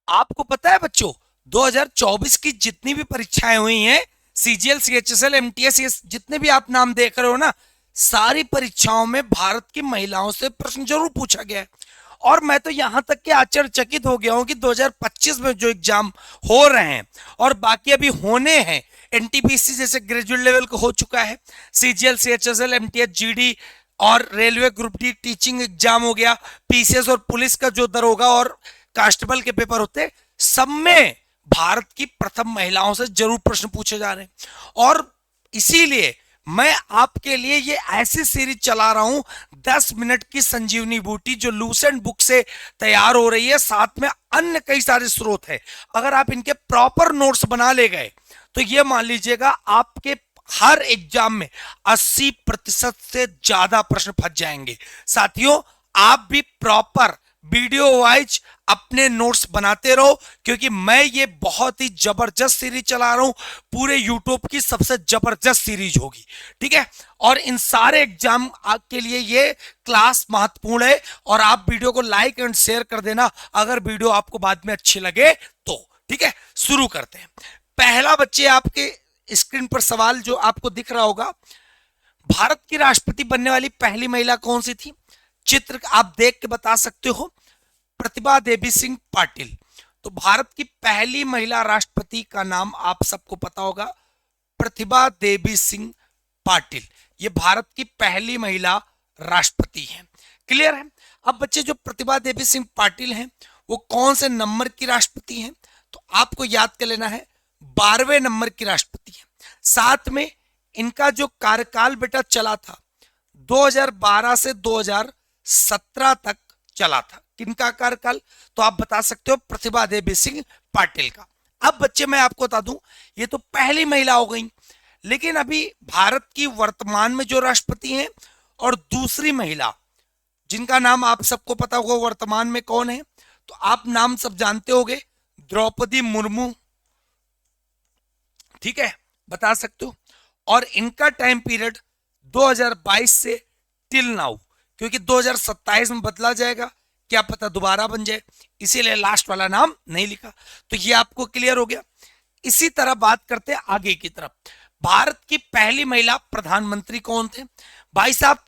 आपको पता है बच्चों, 2024 की जितनी भी परीक्षाएं हुई हैं, सीजीएल, सीएचएसएल, एमटीएस, ये जितने भी आप नाम देख रहे हो ना, सारी परीक्षाओं में भारत की महिलाओं से प्रश्न जरूर पूछा गया है। और मैं तो यहां तक के आश्चर्यचकित हो गया हूं कि 2025 में जो एग्जाम हो रहे हैं और बाकी अभी होने हैं, एनटीपीसी जैसे ग्रेजुएट लेवल का हो चुका है, सीजीएल, सीएचएसएल, एमटीएस, जीडी और railway group D teaching exam हो गया, पीसीएस और पुलिस का जो दरोगा और कांस्टेबल के पेपर होते, सब में भारत की प्रथम महिलाओं से जरूर प्रश्न पूछे जा रहे हैं। और इसीलिए मैं आपके लिए ये ऐसी सीरीज चला रहा हूं, 10 मिनट की संजीवनी बूटी, जो लूसेंट बुक से तैयार हो रही है, साथ में अन्य कई सारे स्रोत है। अगर आप इनके प्रॉपर नोट्स बना ले गए तो ये मान लीजिएगा आपके हर एग्जाम में 80% से ज्यादा प्रश्न फंस जाएंगे। साथियों, आप भी प्रॉपर वीडियो वाइज अपने नोट्स बनाते रहो, क्योंकि मैं ये बहुत ही जबरदस्त सीरीज चला रहा हूं, पूरे यूट्यूब की सबसे जबरदस्त सीरीज होगी, ठीक है। और इन सारे एग्जाम के लिए ये क्लास महत्वपूर्ण है, और आप वीडियो को लाइक एंड शेयर कर देना अगर वीडियो आपको बाद में अच्छी लगे तो, ठीक है। शुरू करते हैं। पहला बच्चे आपके स्क्रीन पर सवाल जो आपको दिख रहा होगा, भारत की राष्ट्रपति बनने वाली पहली महिला कौन सी थी? चित्र आप देख के बता सकते हो, प्रतिभा देवी सिंह पाटिल। तो भारत की पहली महिला राष्ट्रपति का नाम आप सबको पता होगा, प्रतिभा देवी सिंह पाटिल। ये भारत की पहली महिला राष्ट्रपति है। क्लियर है? अब बच्चे, जो प्रतिभा देवी सिंह पाटिल हैं, वो कौन से नंबर की राष्ट्रपति हैं? तो आपको याद कर लेना है, 12वें नंबर की राष्ट्रपति है। साथ में इनका जो कार्यकाल बेटा चला था, 2012 से 2017 तक चला था। किनका कार्यकाल? तो आप बता सकते हो प्रतिभा देवी सिंह पाटिल का। अब बच्चे मैं आपको बता दूं, ये तो पहली महिला हो गई, लेकिन अभी भारत की वर्तमान में जो राष्ट्रपति हैं और दूसरी महिला जिनका नाम आप सबको पता होगा वर्तमान में कौन है, तो आप नाम सब जानते होंगे, द्रौपदी मुर्मू, ठीक है, बता सकते हो। और इनका टाइम पीरियड 2022 से टिल नाउ, क्योंकि 2027 में बदला जाएगा, क्या पता दोबारा बन जाए, इसीलिए लास्ट वाला नाम नहीं लिखा। तो ये आपको क्लियर हो गया। इसी तरह बात करते हैं आगे की तरफ। भारत की पहली महिला प्रधानमंत्री कौन थे? भाई साहब,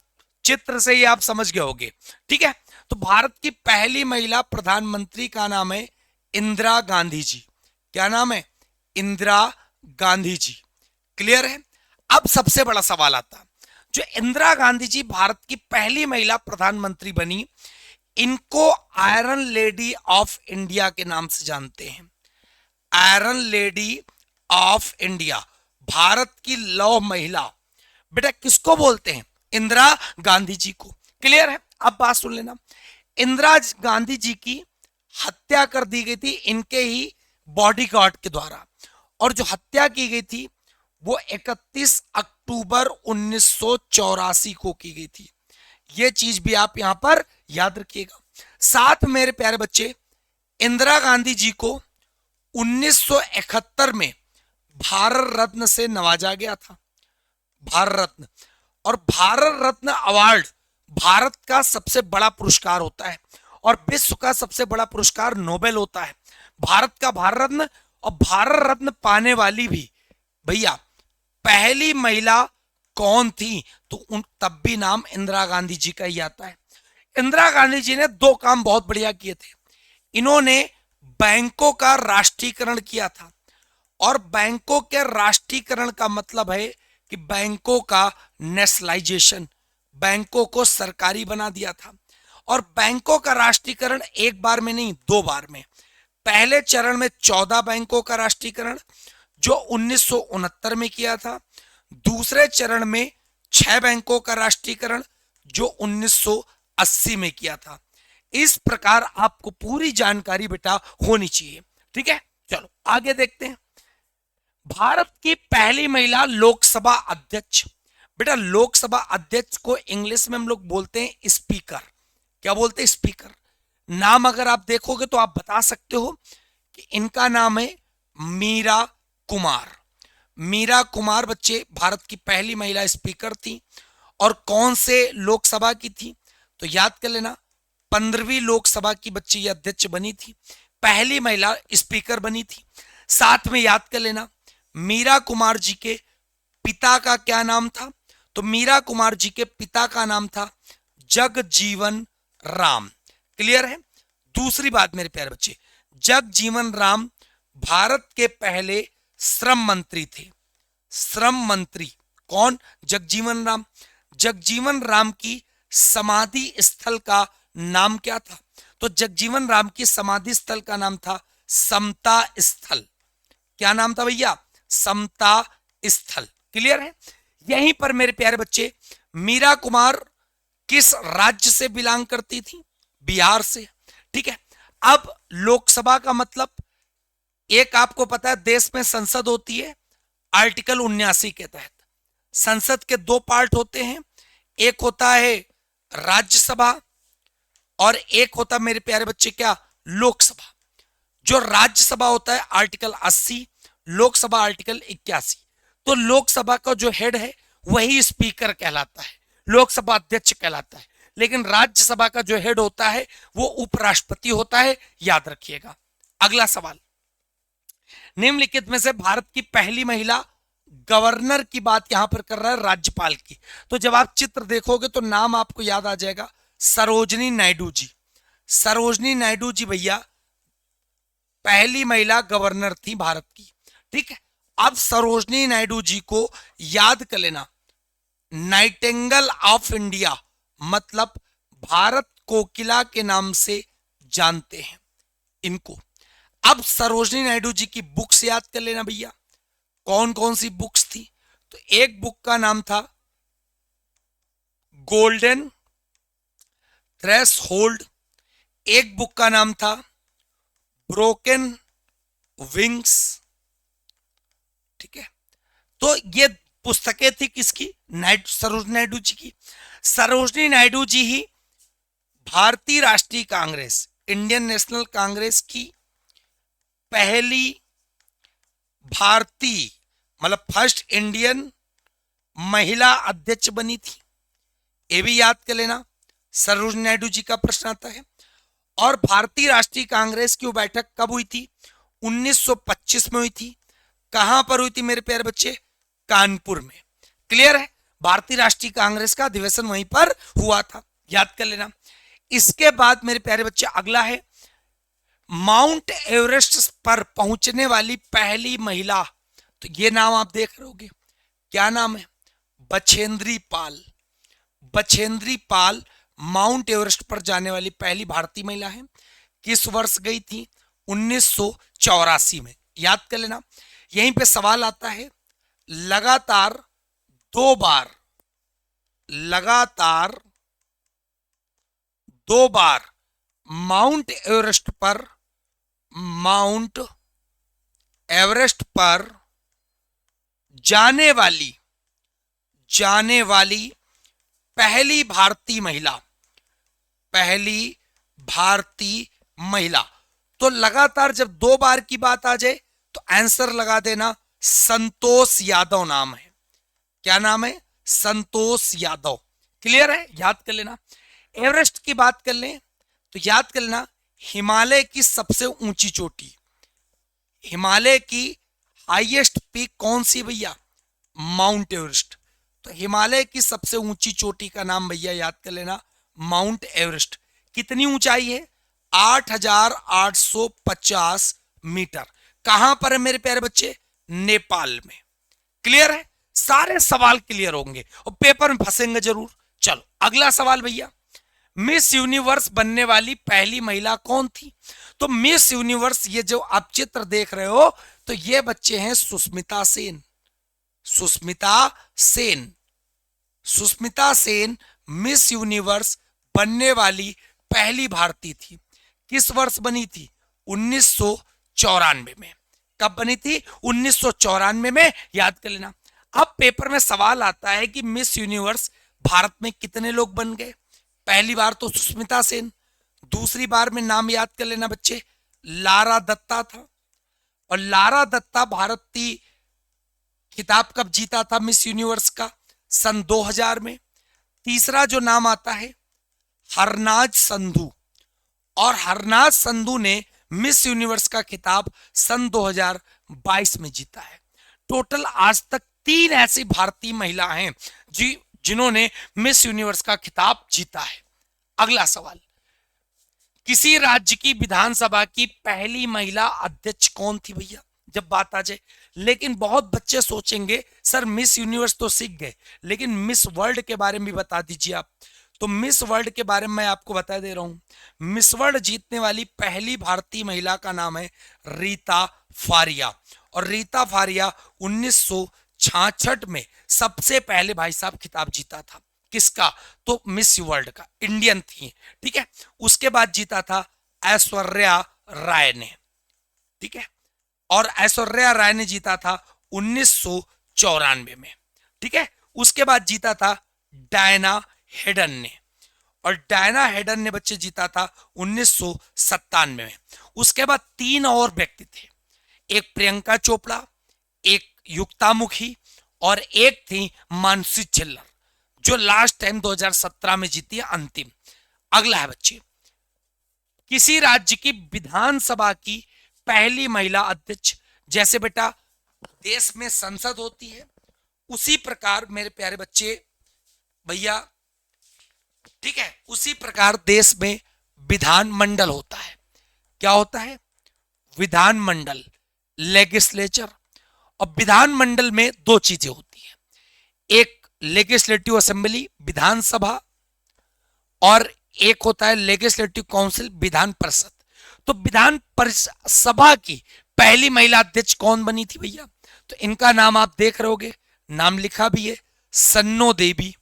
चित्र से ही आप समझ गए होंगे, ठीक है। तो भारत की पहली महिला प्रधानमंत्री का नाम है इंदिरा गांधी जी। क्या नाम है? इंदिरा गांधी जी। क्लियर है? अब सबसे बड़ा सवाल आता, जो इंदिरा गांधी जी भारत की पहली महिला प्रधानमंत्री बनी, इनको आयरन लेडी ऑफ इंडिया के नाम से जानते हैं। Iron lady of India, Bharat की लौह महिला, बेटा किसको बोलते हैं? इंदिरा गांधी जी को। क्लियर है? अब बात सुन लेना, इंदिरा गांधी जी की हत्या कर दी गई थी इनके ही बॉडीगार्ड के द्वारा, और जो हत्या की गई थी वो 31 अक्टूबर 1984 को की गई थी। ये चीज भी आप यहां पर याद रखिएगा। साथ मेरे प्यारे बच्चे, इंदिरा गांधी जी को 1971 में भारत रत्न से नवाजा गया था, भारत रत्न। और भारत रत्न अवार्ड भारत का सबसे बड़ा पुरस्कार होता है, और विश्व का सबसे बड़ा पुरस्कार नोबेल होता है। भारत का भारत रत्न, और भारत रत्न पाने वाली भी भैया पहली महिला कौन थी? तो उन तब भी नाम इंदिरा गांधी जी का ही आता है। इंदिरा गांधी जी ने दो काम बहुत बढ़िया किए थे। इन्होंने बैंकों का राष्ट्रीयकरण किया था, और बैंकों के राष्ट्रीयकरण का मतलब है कि बैंकों का नेशनलाइजेशन, बैंकों को सरकारी बना दिया था। और बैंकों का राष्ट्रीयकरण एक बार में नहीं, दो बार में। पहले चरण में 14 बैंकों का राष्ट्रीयकरण जो 1969 में किया था, दूसरे चरण में 6 बैंकों का राष्ट्रीयकरण जो 1980 में किया था। इस प्रकार आपको पूरी जानकारी बेटा होनी चाहिए, ठीक है। चलो आगे देखते हैं। भारत की पहली महिला लोकसभा अध्यक्ष, बेटा लोकसभा अध्यक्ष को इंग्लिश में हम लोग बोलते हैं स्पीकर। क्या बोलते हैं? स्पीकर। नाम अगर आप देखोगे तो आप बता सकते हो कि इनका नाम है मीरा कुमार। मीरा कुमार बच्चे भारत की पहली महिला स्पीकर थी, और कौन से लोकसभा की थी? तो याद कर लेना, 15वीं लोकसभा की बच्ची अध्यक्ष बनी थी। पहली महिला स्पीकर बनी थी। साथ में याद कर लेना मीरा कुमार जी के पिता का क्या नाम था, तो मीरा कुमार जी के पिता का नाम था जगजीवन राम। क्लियर है। दूसरी बात मेरे प्यारे बच्चे, जगजीवन राम भारत के पहले श्रम मंत्री थे। श्रम मंत्री कौन? जगजीवन राम। जगजीवन राम की समाधि स्थल का नाम क्या था? तो जगजीवन राम की समाधि स्थल का नाम था समता स्थल। क्या नाम था भैया? समता स्थल। क्लियर है। यहीं पर मेरे प्यारे बच्चे मीरा कुमार किस राज्य से बिलोंग करती थी? बिहार से। ठीक है। अब लोकसभा का मतलब, एक आपको पता है देश में संसद होती है आर्टिकल 79 के तहत। संसद के दो पार्ट होते हैं, एक होता है राज्यसभा और एक होता मेरे प्यारे बच्चे क्या? लोकसभा। जो राज्यसभा होता है आर्टिकल 80, लोकसभा आर्टिकल 81। तो लोकसभा का जो हेड है वही स्पीकर कहलाता है, लोकसभा अध्यक्ष कहलाता है। लेकिन राज्यसभा का जो हेड होता है वो उपराष्ट्रपति होता है, याद रखिएगा। अगला सवाल, निम्नलिखित में से भारत की पहली महिला गवर्नर की बात यहां पर कर रहा है, राज्यपाल की। तो जब आप चित्र देखोगे तो नाम आपको याद आ जाएगा, सरोजनी नायडू जी। सरोजनी नायडू जी भैया पहली महिला गवर्नर थी भारत की। ठीक है। अब सरोजनी नायडू जी को याद कर लेना, नाइटिंगेल ऑफ इंडिया मतलब भारत कोकिला के नाम से जानते हैं इनको। अब सरोजनी नायडू जी की बुक्स याद कर लेना भैया, कौन कौन सी बुक्स थी? तो एक बुक का नाम था गोल्डन थ्रेशोल्ड, एक बुक का नाम था ब्रोकन विंग्स। ठीक है। तो ये पुस्तकें थी किसकी? सरोजनी नायडू जी की। सरोजनी नायडू जी ही भारतीय राष्ट्रीय कांग्रेस, इंडियन नेशनल कांग्रेस की पहली भारतीय मतलब फर्स्ट इंडियन महिला अध्यक्ष बनी थी। ये भी याद कर लेना, सरोजनी नायडू जी का प्रश्न आता है। और भारतीय राष्ट्रीय कांग्रेस की बैठक कब हुई थी? 1925 में हुई थी। कहां पर हुई थी मेरे प्यारे बच्चे? कानपुर में। क्लियर है। भारतीय राष्ट्रीय कांग्रेस का अधिवेशन वहीं पर हुआ था, याद कर लेना। इसके बाद मेरे प्यारे बच्चे अगला है माउंट एवरेस्ट पर पहुंचने वाली पहली महिला। तो ये नाम आप देख रहे होगे, क्या नाम है? बछेंद्री पाल। बछेंद्री पाल माउंट एवरेस्ट पर जाने वाली पहली भारतीय महिला है। किस वर्ष गई थी? 1984 में। याद कर लेना। यहीं पे सवाल आता है, लगातार दो बार माउंट एवरेस्ट पर जाने वाली पहली भारतीय महिला। तो लगातार जब दो बार की बात आ जाए तो आंसर लगा देना, संतोष यादव नाम है। क्या नाम है? संतोष यादव। क्लियर है। याद कर लेना। एवरेस्ट की बात कर लें तो याद कर लेना, हिमालय की सबसे ऊंची चोटी, हिमालय की हाईएस्ट पीक कौन सी भैया? Mount Everest. तो हिमालय की सबसे ऊंची चोटी का नाम भैया याद कर लेना, माउंट एवरेस्ट। कितनी ऊंचाई है? 8,850 मीटर। कहां पर है मेरे प्यारे बच्चे? नेपाल में। क्लियर है। सारे सवाल क्लियर होंगे और पेपर में फंसेंगे जरूर। चलो अगला सवाल भैया, मिस यूनिवर्स बनने वाली पहली महिला कौन थी? तो मिस यूनिवर्स, ये जो आप चित्र देख रहे हो तो ये बच्चे हैं सुष्मिता सेन। सुष्मिता सेन मिस यूनिवर्स बनने वाली पहली भारतीय थी। किस वर्ष बनी थी? 1994 में। कब बनी थी? 1994 में। याद कर लेना। अब पेपर में सवाल आता है कि मिस यूनिवर्स भारत में कितने लोग बन गए? पहली बार तो सुष्मिता सेन, दूसरी बार में नाम याद कर लेना बच्चे, लारा दत्ता था। और लारा दत्ता भारतीय खिताब कब जीता था मिस यूनिवर्स का? सन 2000 में। तीसरा जो नाम आता है हरनाज संधू, और हरनाज संधू ने मिस यूनिवर्स का खिताब सन 2022 में जीता है। टोटल आज तक 3 ऐसी भारतीय महिला हैं जिन्होंने मिस यूनिवर्स का खिताब जीता है। अगला सवाल, किसी राज्य की विधानसभा की पहली महिला अध्यक्ष कौन थी भैया, जब बात आ जाए। लेकिन बहुत बच्चे सोचेंगे सर मिस यूनिवर्स तो सीख गए, लेकिन मिस वर्ल्ड के बारे में भी बता दीजिए आप। तो मिस वर्ल्ड के बारे में मैं आपको बता दे रहा हूं। मिस वर्ल्ड जीतने वाली पहली भारतीय महिला का नाम है रीता फारिया, और रीता फारिया 1966 में सबसे पहले भाई साहब खिताब जीता था। किसका? तो मिस वर्ल्ड का, इंडियन थी, ठीक है। उसके बाद जीता था ऐश्वर्या राय ने, ठीक है, और ऐश्वर्या राय ने जीता था 1994 में, ठीक है। उसके बाद जीता था डायना हेडन ने, और डायना हेडन ने बच्चे जीता था 1997 में। उसके बाद 3 और व्यक्ति थे, एक प्रियंका चोपड़ा, एक युक्ता मुखी, और एक थी मानसी छिल्लर, जो लास्ट टाइम 2017 में जीती है, अंतिम। अगला है बच्चे, किसी राज्य की विधानसभा की पहली महिला अध्यक्ष। जैसे बेटा देश में संसद होती है, उसी प्रकार मेरे प्यारे बच्चे भैया, ठीक है, उसी प्रकार देश में विधानमंडल होता है। क्या होता है? विधानमंडल, लेजिस्लेचर। और विधानमंडल में 2 चीजें होती है, एक लेजिस्लेटिव असेंबली विधानसभा, और एक होता है लेजिस्लेटिव काउंसिल विधान परिषद। तो विधान परिषद सभा की पहली महिला अध्यक्ष कौन बनी थी भैया? तो इनका नाम आप देख रहे होगे, नाम लिखा भी है, सन्नो देवी।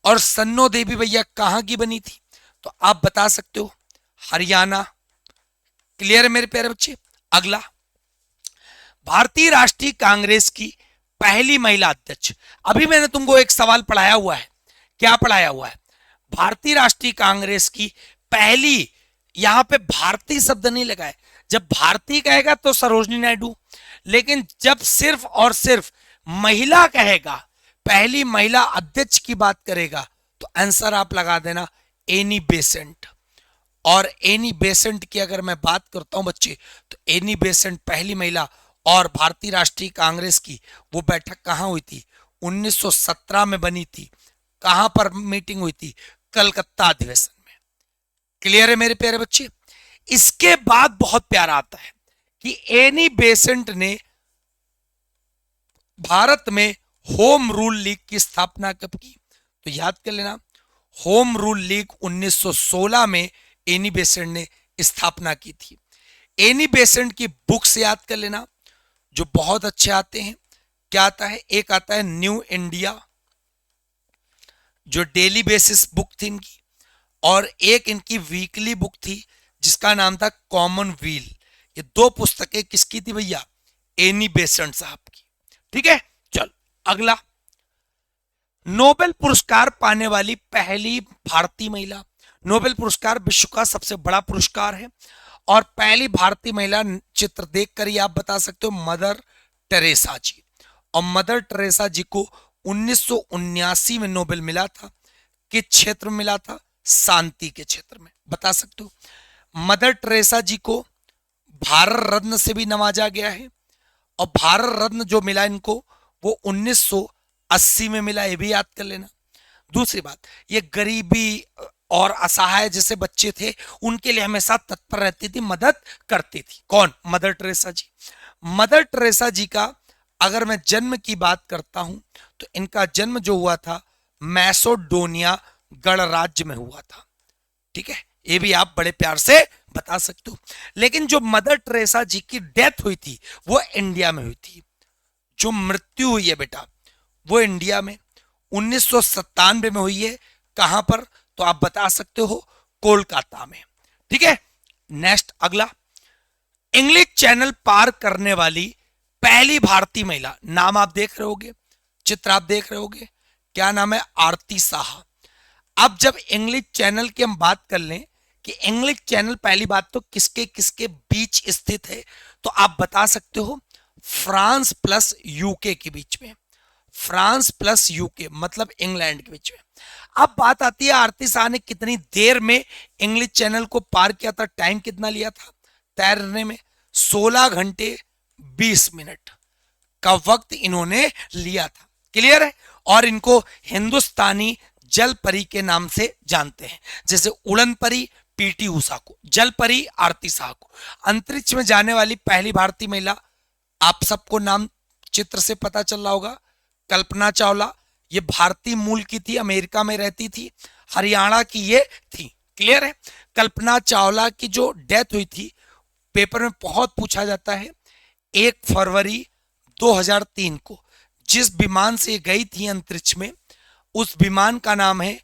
और सन्नो देवी भैया कहां की बनी थी? तो आप बता सकते हो, हरियाणा। क्लियर है मेरे प्यारे बच्चे? अगला, भारतीय राष्ट्रीय कांग्रेस की पहली महिला अध्यक्ष। अभी मैंने तुमको एक सवाल पढ़ाया हुआ है। क्या पढ़ाया हुआ है? भारतीय राष्ट्रीय कांग्रेस की पहली, यहां पे भारतीय शब्द नहीं लगाए। जब भारतीय कहेगा तो सरोजनी नायडू, लेकिन जब सिर्फ और सिर्फ महिला कहेगा, पहली महिला अध्यक्ष की बात करेगा, तो आंसर आप लगा देना एनी बेसेंट। और एनी बेसेंट की अगर मैं बात करता हूं बच्चे, तो एनी बेसेंट पहली महिला। और भारतीय राष्ट्रीय कांग्रेस की वो बैठक कहां हुई थी? 1917 में बनी थी। कहां पर मीटिंग हुई थी? कलकत्ता अधिवेशन में। क्लियर है मेरे प्यारे बच्चे? इसके बाद बहुत प्यारा आता है कि एनी बेसेंट ने भारत में होम रूल लीग की स्थापना कब की? तो याद कर लेना, होम रूल लीग 1916 में एनी बेसेंट ने स्थापना की थी। एनी बेसेंट की बुक्स याद कर लेना, जो बहुत अच्छे आते हैं। क्या आता है? एक आता है न्यू इंडिया, जो डेली बेसिस बुक थी इनकी, और एक इनकी वीकली बुक थी जिसका नाम था कॉमनवेल्थ। ये 2 पुस्तकें किसकी थी भैया? एनी बेसेंट साहब की, ठीक है। चल अगला, नोबेल पुरस्कार पाने वाली पहली भारतीय महिला। नोबेल पुरस्कार विश्व का सबसे बड़ा पुरस्कार है, और पहली भारतीय महिला चित्र देखकर ही आप बता सकते हो, मदर टेरेसा जी। और मदर टेरेसा जी को 1979 में नोबेल मिला था। किस क्षेत्र में मिला था? शांति के क्षेत्र में। बता सकते हो, मदर टेरेसा जी को भारत रत्न से भी नवाजा गया है, और भारत रत्न जो मिला इनको वो 1980 में मिला, ये भी याद कर लेना। दूसरी बात, ये गरीबी और असहाय जैसे बच्चे थे उनके लिए हमेशा तत्पर रहती थी, मदद करती थी। कौन? मदर टेरेसा जी। मदर टेरेसा जी का अगर मैं जन्म की बात करता हूं, तो इनका जन्म जो हुआ था मैसेडोनिया गणराज्य में हुआ था, ठीक है। ये भी आप बड़े प्यार से बता सकते हो। लेकिन जो मदर टेरेसा जी की डेथ हुई थी वो इंडिया में हुई थी। जो मृत्यु हुई है बेटा वो इंडिया में 1997 में हुई है। कहां पर? तो आप बता सकते हो, कोलकाता में, ठीक है। नेक्स्ट अगला, इंग्लिश चैनल पार करने वाली पहली भारतीय महिला। नाम आप देख रहे होगे, चित्र आप देख रहे होगे, क्या नाम है? आरती साहा। अब जब इंग्लिश चैनल की हम बात कर लें कि इंग्लिश चैनल पहली बात तो किसके किसके बीच स्थित है, तो आप बता सकते हो फ्रांस प्लस यूके के बीच में। फ्रांस प्लस यूके मतलब इंग्लैंड के बीच में। अब बात आती है आरती शाह ने कितनी देर में इंग्लिश चैनल को पार किया था, टाइम कितना लिया था? तैरने में 16 घंटे 20 मिनट का वक्त इन्होंने लिया था। क्लियर है? और इनको हिंदुस्तानी जल परी के नाम से जानते हैं, जैसे उड़न परी पीटी उषा को, जल परी आरती शाह को। अंतरिक्ष में जाने वाली पहली भारतीय महिला, आप सबको नाम चित्र से पता चल रहा होगा, कल्पना चावला। ये भारतीय मूल की थी, अमेरिका में रहती थी, हरियाणा की ये थी। क्लियर है? कल्पना चावला की जो डेथ हुई थी, पेपर में बहुत पूछा जाता है, 1 फरवरी 2003 को जिस विमान से गई थी अंतरिक्ष में, उस विमान का नाम है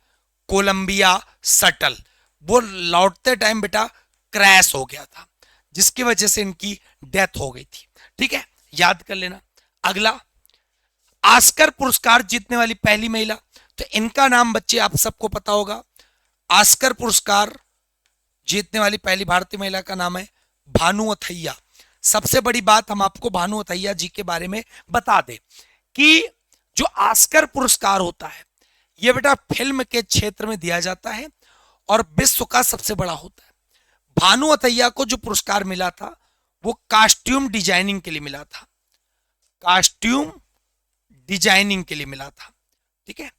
कोलंबिया शटल। वो लौटते टाइम बेटा क्रैश हो गया था, जिसकी वजह से इनकी डेथ हो गई थी। ठीक है, याद कर लेना। अगला, ऑस्कर पुरस्कार जीतने वाली पहली महिला, तो इनका नाम बच्चे आप सबको पता होगा। ऑस्कर पुरस्कार जीतने वाली पहली भारतीय महिला का नाम है भानु अथैया। सबसे बड़ी बात हम आपको भानु अथैया जी के बारे में बता दें कि जो ऑस्कर पुरस्कार होता है, यह बेटा फिल्म के क्षेत्र में दिया जाता है और विश्व का सबसे बड़ा होता है। भानु अथैया को जो पुरस्कार मिला था वो कॉस्ट्यूम डिजाइनिंग के लिए मिला था, कॉस्ट्यूम डिजाइनिंग के लिए मिला था। ठीक है,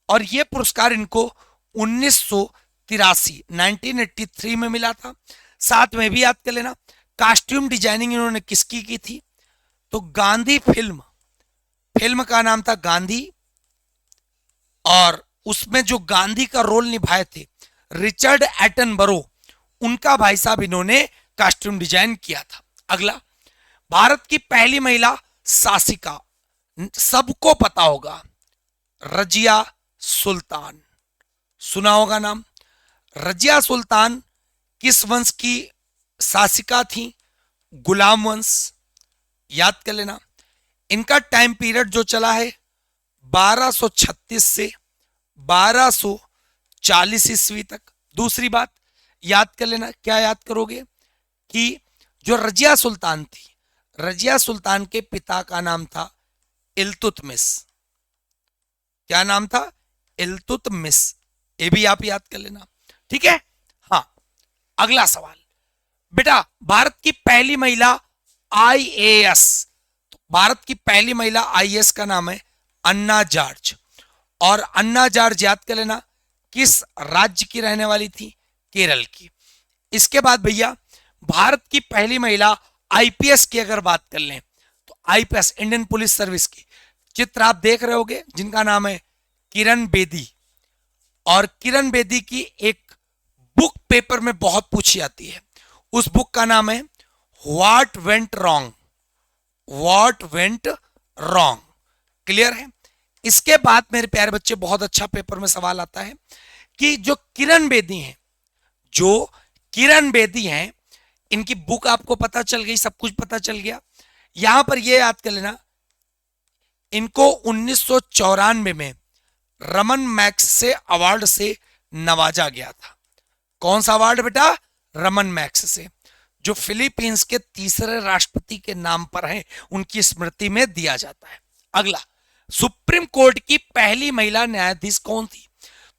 और यह पुरस्कार इनको 1983 में मिला था। साथ में भी याद कर लेना, कॉस्ट्यूम डिजाइनिंग इन्होंने किसकी की थी, तो गांधी फिल्म का नाम था गांधी, और उसमें जो गांधी का रोल निभाए थे रिचर्ड एटनबरो, उनका भाई साहब इन्होंने कॉस्ट्यूम डिजाइन किया था। अगला, भारत की पहली महिला शासिका, सबको पता होगा, रजिया सुल्तान, सुना होगा नाम। रजिया सुल्तान किस वंश की शासिका थी? गुलाम वंश। याद कर लेना। इनका टाइम पीरियड जो चला है 1236 से 1240 ईस्वी तक। दूसरी बात याद कर लेना, क्या याद करोगे कि जो रजिया सुल्तान थी, रजिया सुल्तान के पिता का नाम था इल्तुतमिश। क्या नाम था? इल्तुतमिश। ये भी आप याद कर लेना। ठीक है, हाँ। अगला सवाल बेटा, भारत की पहली महिला आईएएस, तो भारत की पहली महिला आईएएस का नाम है अन्ना जॉर्ज। और अन्ना जॉर्ज याद कर लेना किस राज्य की रहने वाली थी? केरल की। इसके बाद भैया भारत की पहली महिला आईपीएस की अगर बात कर लें, तो आईपीएस इंडियन पुलिस सर्विस की चित्र आप देख रहे होगे, जिनका नाम है किरण बेदी। और किरण बेदी की एक बुक पेपर में बहुत पूछी जाती है, उस बुक का नाम है what went wrong, what went wrong. Clear है? इसके बाद मेरे प्यारे बच्चे बहुत अच्छा पेपर में सवाल आता है कि जो किरण बेदी हैं, जो किरण बेदी हैं, इनकी बुक आपको पता चल गई, सब कुछ पता चल गया। यहां पर यह याद कर लेना, इनको 1994 में रमन मैग्सेसे अवार्ड से नवाजा गया था। कौन सा अवार्ड बेटा? रमन मैग्सेसे, जो फिलीपींस के तीसरे राष्ट्रपति के नाम पर है, उनकी स्मृति में दिया जाता है। अगला, सुप्रीम कोर्ट की पहली महिला न्यायाधीश कौन थी?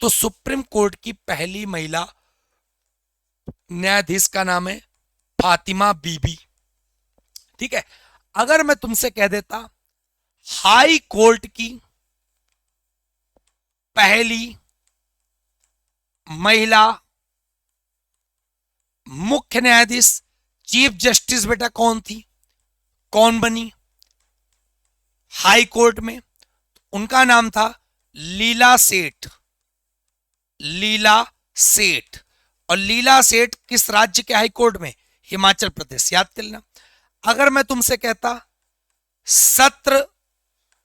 तो सुप्रीम कोर्ट की पहली महिला न्यायाधीश का नाम है फातिमा बीबी। ठीक है, अगर मैं तुमसे कह देता हाई कोर्ट की पहली महिला मुख्य न्यायाधीश, चीफ जस्टिस बेटा कौन थी, कौन बनी हाई कोर्ट में? उनका नाम था लीला सेठ, लीला सेठ। और लीला सेठ किस राज्य के हाई कोर्ट में? हिमाचल प्रदेश। याद कर लेना। अगर मैं तुमसे कहता सत्र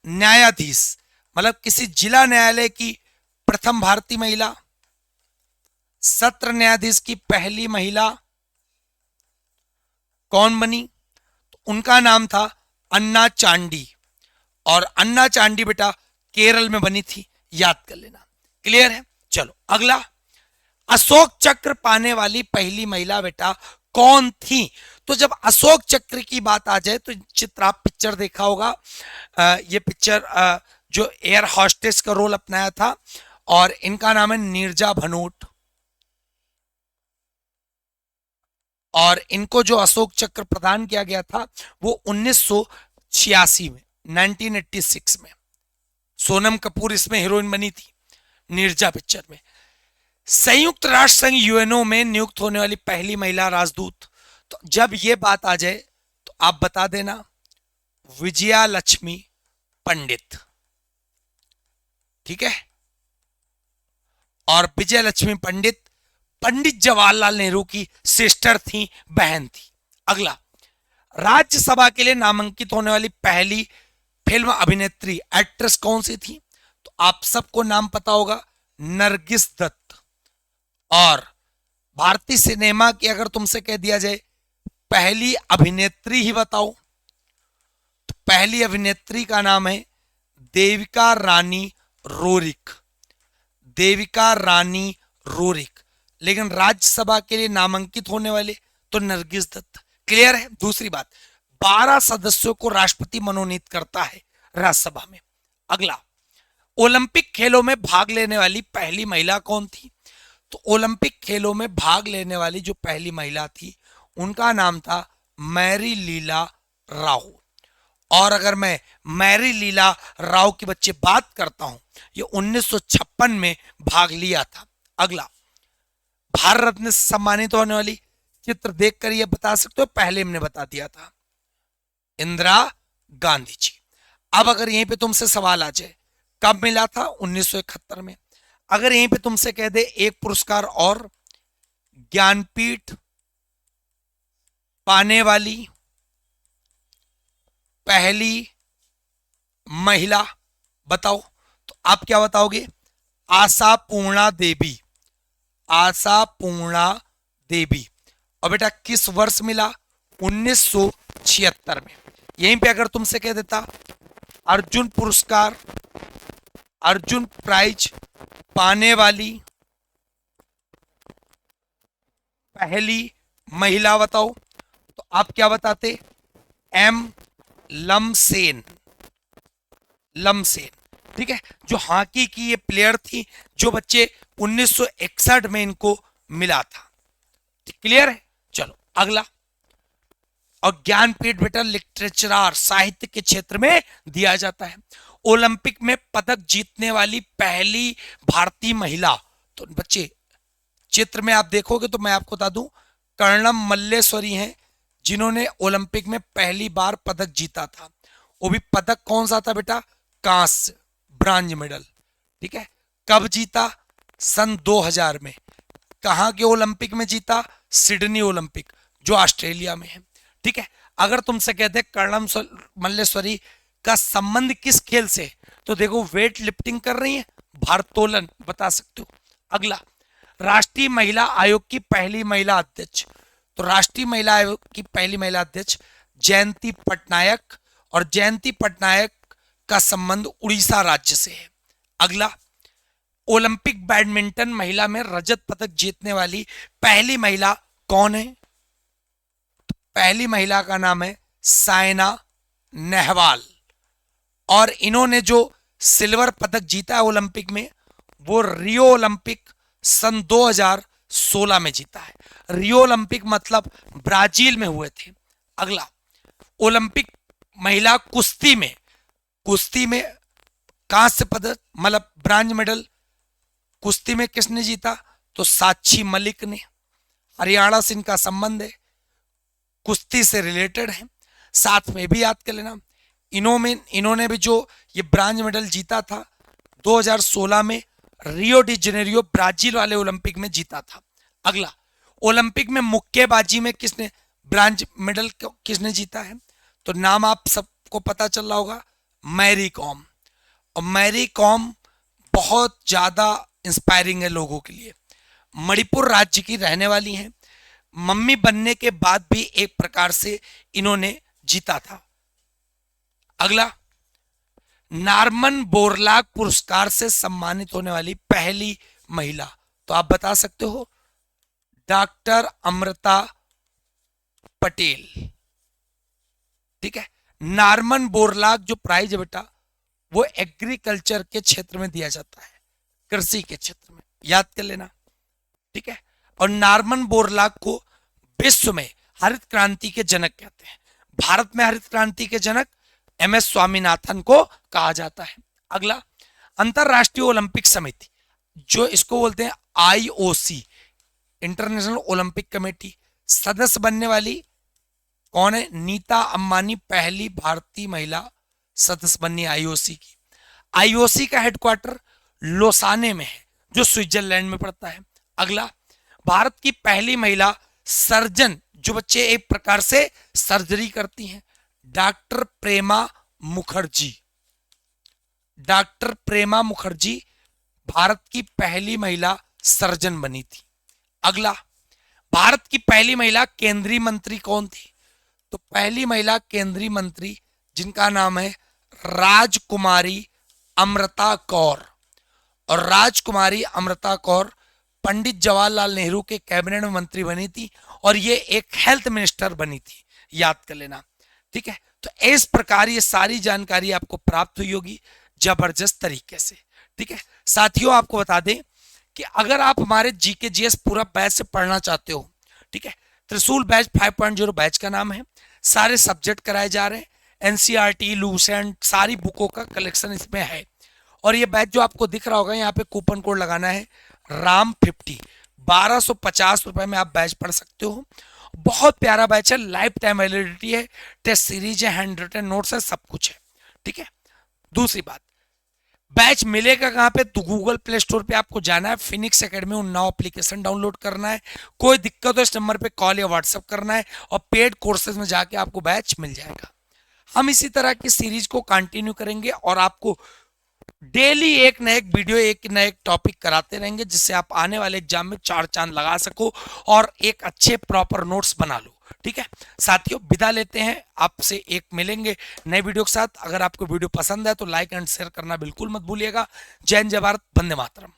न्यायाधीश, मतलब किसी जिला न्यायालय की प्रथम भारतीय महिला, सत्र न्यायाधीश की पहली महिला कौन बनी? तो उनका नाम था अन्ना चांडी। और अन्ना चांडी बेटा केरल में बनी थी, याद कर लेना। क्लियर है? चलो अगला, अशोक चक्र पाने वाली पहली महिला बेटा कौन थी? तो जब अशोक चक्र की बात आ जाए तो चित्र, आप पिक्चर देखा होगा, ये पिक्चर जो एयर हॉस्टेस का रोल अपनाया था, और इनका नाम है नीरजा भनोट। और इनको जो अशोक चक्र प्रदान किया गया था वो 1986 में, 1986 में। सोनम कपूर इसमें हीरोइन बनी थी, नीरजा पिक्चर में। संयुक्त राष्ट्र संघ यूएनओ में नियुक्त होने वाली पहली महिला राजदूत, तो जब ये बात आ जाए तो आप बता देना, विजया लक्ष्मी पंडित। ठीक है, और विजय लक्ष्मी पंडित पंडित जवाहरलाल नेहरू की सिस्टर थी, बहन थी। अगला, राज्यसभा के लिए नामांकित होने वाली पहली फिल्म अभिनेत्री, एक्ट्रेस कौन सी थी? तो आप सबको नाम पता होगा, नरगिस दत्त। और भारतीय सिनेमा की अगर तुमसे कह दिया जाए पहली अभिनेत्री ही बताओ, तो पहली अभिनेत्री का नाम है देविका रानी रोरिक। देविका रानी रोरिक। लेकिन राज्यसभा के लिए नामांकित होने वाले तो नरगिस दत्त। क्लियर है? दूसरी बात, 12 सदस्यों को राष्ट्रपति मनोनीत करता है राज्यसभा में। अगला, ओलंपिक खेलों में भाग लेने वाली पहली महिला कौन थी? तो ओलंपिक खेलों में भाग लेने वाली जो पहली महिला थी उनका नाम था मैरी लीला राव। और अगर मैं मैरी लीला राव की बच्चे बात करता हूं, ये 1956 में भाग लिया था। अगला, भारत रत्न से सम्मानित होने वाली चित्र देखकर ये बता सकते हो, पहले हमने बता दिया था, इंदिरा गांधी जी। अब अगर यहीं पे तुमसे सवाल आ जाए कब मिला था, 1971 में। अगर यहीं पे तुमसे कह दे एक पुरस्कार और, ज्ञानपीठ पाने वाली पहली महिला बताओ, तो आप क्या बताओगे? आशा पूर्णा देवी। आशा पूर्णा देवी। और बेटा किस वर्ष मिला? 1976 में। यहीं पे अगर तुमसे कह देता अर्जुन पुरस्कार, अर्जुन प्राइज पाने वाली पहली महिला बताओ, तो आप क्या बताते? एम लमसेन। लमसेन, ठीक है, जो हॉकी की ये प्लेयर थी, जो बच्चे 1961 में इनको मिला था। क्लियर है? चलो अगला, और ज्ञानपीठ बेटा लिटरेचर साहित्य के क्षेत्र में दिया जाता है। ओलंपिक में पदक जीतने वाली पहली भारतीय महिला, तो बच्चे चित्र में आप देखोगे तो मैं आपको बता दूं, कर्णम मल्लेश्वरी हैं, जिन्होंने ओलंपिक में पहली बार पदक जीता था। वो भी पदक कौन सा था बेटा? कांस्य, ब्रांज मेडल। ठीक है, कब जीता? सन 2000 में। कहां के ओलंपिक में जीता? सिडनी ओलंपिक, जो ऑस्ट्रेलिया में है। ठीक है, अगर तुमसे कहते कर्णम मल्लेश्वरी का संबंध किस खेल से, तो देखो वेट लिफ्टिंग कर रही है, भारोत्तोलन बता सकते हो। अगला, राष्ट्रीय महिला आयोग की पहली महिला अध्यक्ष, तो राष्ट्रीय महिला आयोग की पहली महिला अध्यक्ष जयंती पटनायक, और जयंती पटनायक का संबंध उड़ीसा राज्य से है। अगला, ओलंपिक बैडमिंटन महिला में रजत पदक जीतने वाली पहली महिला कौन है? तो पहली महिला का नाम है साइना नेहवाल, और इन्होंने जो सिल्वर पदक जीता है ओलंपिक में, वो रियो ओलंपिक सन 2016 में जीता है। रियो ओलंपिक मतलब ब्राजील में हुए थे। अगला, ओलंपिक महिला कुश्ती में, कुश्ती में कांस्य पदक मतलब ब्रांज मेडल कुश्ती में किसने जीता? तो साक्षी मलिक ने। हरियाणा से इनका संबंध है, कुश्ती से रिलेटेड है। साथ में भी याद कर लेना, इन्होंने भी जो ये ब्रांज मेडल जीता था 2016 में रियो डी जेनेरियो ब्राजील वाले ओलंपिक में जीता था। अगला, ओलंपिक में मुक्केबाजी में किसने ब्रांज मेडल किसने जीता है? तो नाम आप सबको पता चल रहा होगा, मैरी कॉम। और मैरी कॉम बहुत ज्यादा इंस्पायरिंग है लोगों के लिए। मणिपुर राज्य की रहने वाली हैं, मम्मी बनने के बाद भी एक प्रकार से इन्होंने जीता था। अगला, नॉर्मन बोरलॉग पुरस्कार से सम्मानित होने वाली पहली महिला, तो आप बता सकते हो, डॉक्टर अमृता पटेल। ठीक है, नॉर्मन बोरलॉग जो प्राइज है बेटा, वो एग्रीकल्चर के क्षेत्र में दिया जाता है, कृषि के क्षेत्र में, याद कर लेना। ठीक है, और नॉर्मन बोरलॉग को विश्व में हरित क्रांति के जनक कहते हैं। भारत में हरित क्रांति के जनक MS स्वामीनाथन को कहा जाता है। अगला, अंतरराष्ट्रीय ओलंपिक समिति, जो इसको बोलते हैं IOC, इंटरनेशनल ओलंपिक कमेटी, सदस्य बनने वाली कौन है? नीता अंबानी पहली भारतीय महिला सदस्य बनी IOC की। IOC का हेडक्वार्टर लोसाने में है, जो स्विट्जरलैंड में पड़ता है। अगला, भारत की पहली महिला सर्जन, जो बच्चे एक प्रकार से सर्जरी करती हैं, डॉक्टर प्रेमा मुखर्जी। डॉक्टर प्रेमा मुखर्जी भारत की पहली महिला सर्जन बनी थी। अगला, भारत की पहली महिला केंद्रीय मंत्री कौन थी? तो पहली महिला केंद्रीय मंत्री जिनका नाम है राजकुमारी अमृता कौर, और राजकुमारी अमृता कौर पंडित जवाहरलाल नेहरू के कैबिनेट में मंत्री बनी थी, और ये एक हेल्थ मिनिस्टर बनी थी, याद कर लेना, ठीक है। तो इस प्रकार ये सारी जानकारी आपको प्राप्त हुई होगी जबरदस्त तरीके से, ठीक है। साथियों, आपको बता दें कि अगर आप हमारे जीके जीएस पूरा बैच से पढ़ना चाहते हो, ठीक है, त्रिशूल बैच 5.0 बैच का नाम है। सारे सब्जेक्ट कराए जा रहे हैं, एनसीईआरटी, लूसेंट, सारी बुकों का कलेक्शन इसमें है। और ये बैच जो आपको दिख रहा होगा, यहाँ पे कूपन कोड लगाना है RAM50, 1250 रुपए में आप बैच पढ़ सकते हो। बहुत प्यारा बैच है, लाइफ टाइम वैलिडिटी है, टेस्ट सीरीज है, हैंड रिटन नोट्स है, सब कुछ है, ठीक है। दूसरी बात, बैच मिलेगा कहां पे? तो गूगल प्ले स्टोर पे आपको जाना है, Phoenix academy Unnao application download करना है, कोई दिक्कत हो इस नंबर पे कॉल या व्हाट्सएप करना है, और पेड कोर्सेज में जाके आपको बैच मिल जाएगा। हम इसी तरह की सीरीज को कंटिन्यू करेंगे और आपको डेली एक न एक वीडियो, एक न एक टॉपिक कराते रहेंगे, जिससे आप आने वाले एग्जाम में चार चांद लगा सको और एक अच्छे प्रॉपर नोट्स बना लो, ठीक है। साथियों, विदा लेते हैं, आपसे एक मिलेंगे नए वीडियो के साथ। अगर आपको वीडियो पसंद है तो लाइक एंड शेयर करना बिल्कुल मत भूलिएगा। जय हिंद, जय भारत, वंदे मातरम।